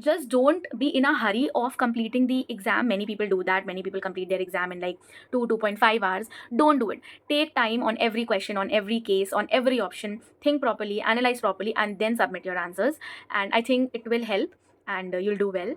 just don't be in a hurry of completing the exam. Many people do that. Many people complete their exam in like 2.5 hours. Don't do it. Take time on every question, on every case, on every option. Think properly, analyze properly, and then submit your answers. And I think it will help, and you'll do well.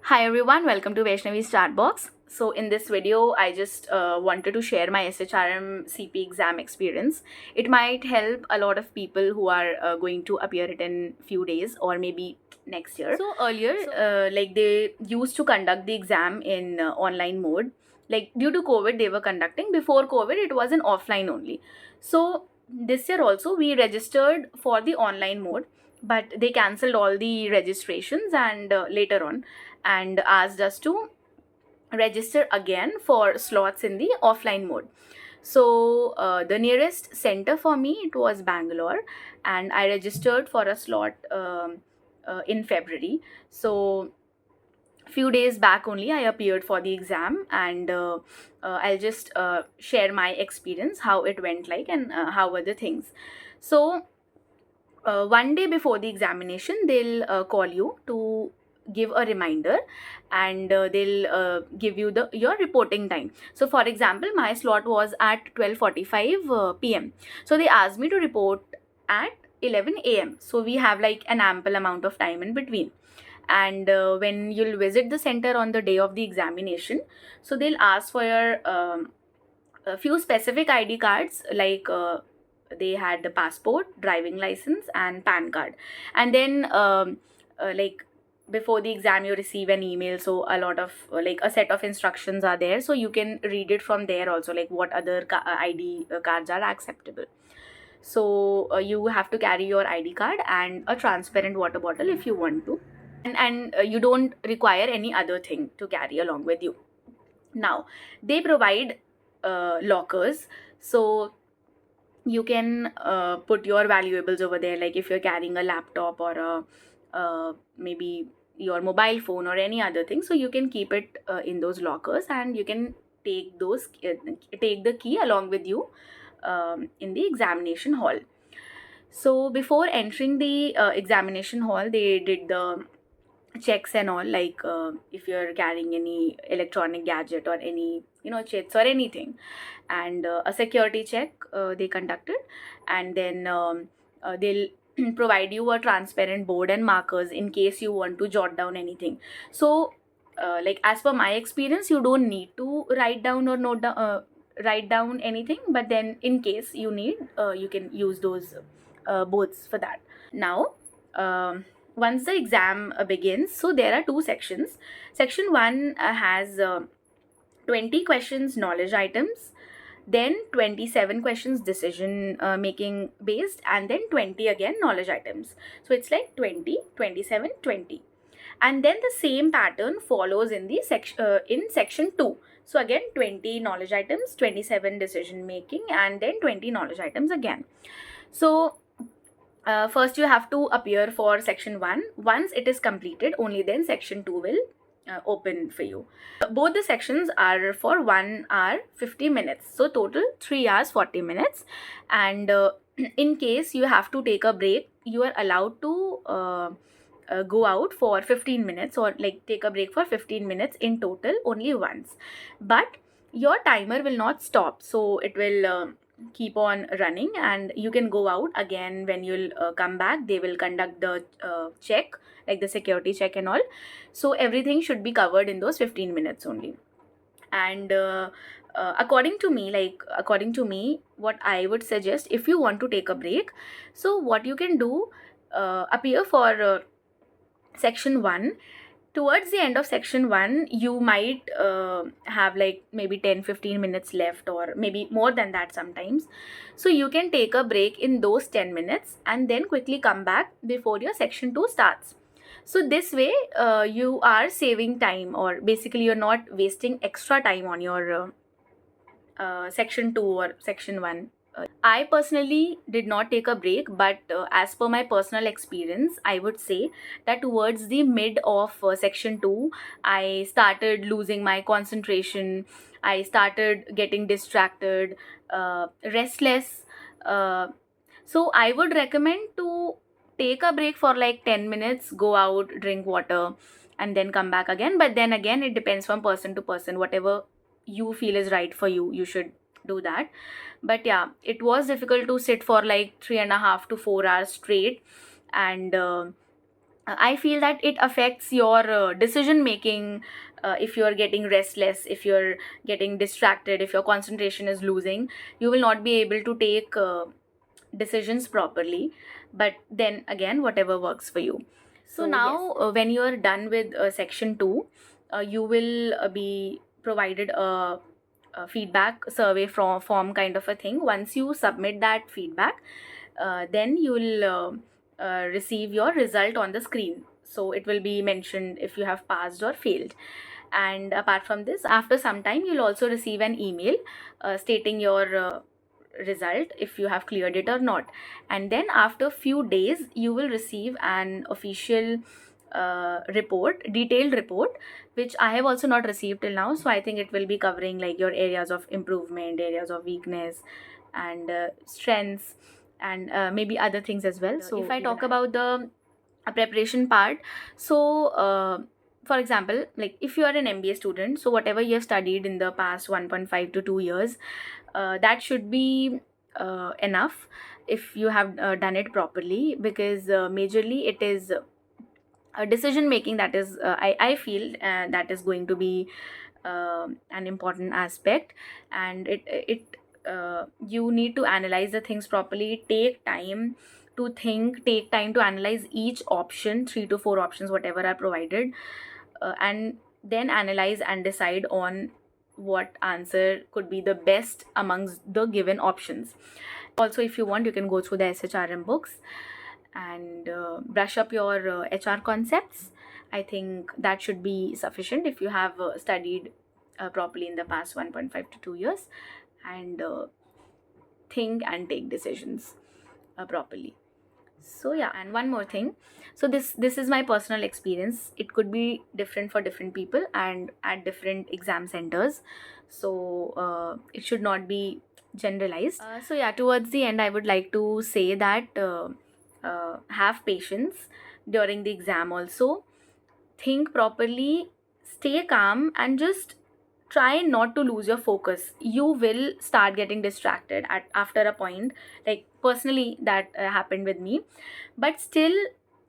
Hi everyone, welcome to Vaishnavi's chat box. So in this video, I just wanted to share my SHRM-CP exam experience. It might help a lot of people who are going to appear it in few days or maybe next year. So earlier, like they used to conduct the exam in online mode. Like due to COVID, they were conducting. Before COVID, it was in offline only. So this year also, we registered for the online mode, but they cancelled all the registrations and later on and asked us to register again for slots in the offline mode. So the nearest center for me, it was Bangalore, and I registered for a slot in February. So few days back only I appeared for the exam, and I'll just share my experience, how it went like, and how were the things. So one day before the examination, they'll call you to give a reminder, and they'll give you the your reporting time. So for example, my slot was at 12:45 p.m. So they asked me to report at 11 a.m. So we have like an ample amount of time in between. And when you'll visit the center on the day of the examination, so they'll ask for your a few specific ID cards, like they had the passport, driving license, and PAN card. And then like before the exam, you receive an email, so a lot of like a set of instructions are there, so you can read it from there also, like what other ID cards are acceptable. So you have to carry your ID card and a transparent water bottle if you want to, and you don't require any other thing to carry along with you. Now they provide lockers, so you can put your valuables over there, like if you're carrying a laptop or a maybe your mobile phone or any other thing, so you can keep it in those lockers, and you can take those take the key along with you in the examination hall. So before entering the examination hall, they did the checks and all, like if you're carrying any electronic gadget or any chits or anything, and a security check they conducted. And then they'll provide you a transparent board and markers in case you want to jot down anything. So like as per my experience, you don't need to write down or write down anything, but then in case you need, you can use those boards for that. Now once the exam begins, so there are two sections. Section 1 has 20 questions knowledge items, then 27 questions decision making based, and then 20 again knowledge items. So it's like 20, 27, 20. And then the same pattern follows in the section 2. So again 20 knowledge items, 27 decision making, and then 20 knowledge items again. So first you have to appear for section 1. Once it is completed, only then section 2 will open for you. Both the sections are for 1 hour 50 minutes, so total 3 hours 40 minutes. And in case you have to take a break, you are allowed to go out for 15 minutes, or like take a break for 15 minutes in total, only once. But your timer will not stop, so it will keep on running, and you can go out again. When you'll come back, they will conduct the check, like the security check and all. So everything should be covered in those 15 minutes only. And according to me, what I would suggest, if you want to take a break, so what you can do, appear for section 1. Towards the end of section 1, you might have like maybe 10-15 minutes left, or maybe more than that sometimes. So you can take a break in those 10 minutes and then quickly come back before your section 2 starts. So this way you are saving time, or basically you're not wasting extra time on your section 2 or section 1. I personally did not take a break, but as per my personal experience, I would say that towards the mid of section 2, I started losing my concentration. I started getting distracted. restless. So I would recommend to take a break for like 10 minutes, go out, drink water, and then come back again. But then again, it depends from person to person. Whatever you feel is right for you, you should do that. But yeah, it was difficult to sit for like 3.5 to 4 hours straight. And I feel that it affects your decision making. If you're getting restless, if you're getting distracted, if your concentration is losing, you will not be able to take decisions properly. But then again, whatever works for you. So now, when you are done with section 2, you will be provided a feedback survey form kind of a thing. Once you submit that feedback, then you will receive your result on the screen. So it will be mentioned if you have passed or failed. And apart from this, after some time, you'll also receive an email stating your result, if you have cleared it or not. And then after few days, you will receive an official detailed report, which I have also not received till now. So I think it will be covering like your areas of improvement, areas of weakness, and strengths, and maybe other things as well. So if I talk about the preparation part, so for example, like if you are an MBA student, so whatever you have studied in the past 1.5 to 2 years, that should be enough if you have done it properly, because majorly it is decision making that is I feel that is going to be an important aspect. And it you need to analyze the things properly, take time to think, take time to analyze each option, 3 to 4 options whatever are provided, and then analyze and decide on what answer could be the best amongst the given options. Also, if you want, you can go through the SHRM books and brush up your HR concepts. I think that should be sufficient if you have studied properly in the past 1.5 to 2 years, and think and take decisions properly. So yeah, and one more thing. So this is my personal experience. It could be different for different people and at different exam centers. So it should not be generalized. So yeah, towards the end, I would like to say that have patience during the exam also. Think properly, stay calm, and just try not to lose your focus. You will start getting distracted after a point. Like personally, that happened with me. But still,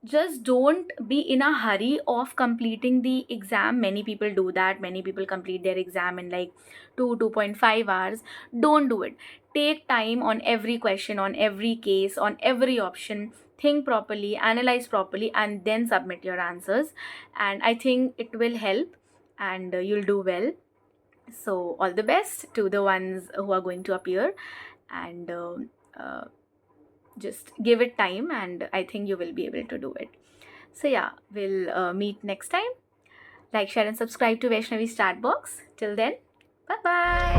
just don't be in a hurry of completing the exam. Many people do that. Many people complete their exam in like 2.5 hours. Don't do it. Take time on every question, on every case, on every option. Think properly, analyze properly, and then submit your answers. And I think it will help, and you'll do well. So all the best to the ones who are going to appear, and just give it time, and I think you will be able to do it. So yeah, we'll meet next time. Like, share, and subscribe to Vaishnavi's chat box. Till then, bye bye.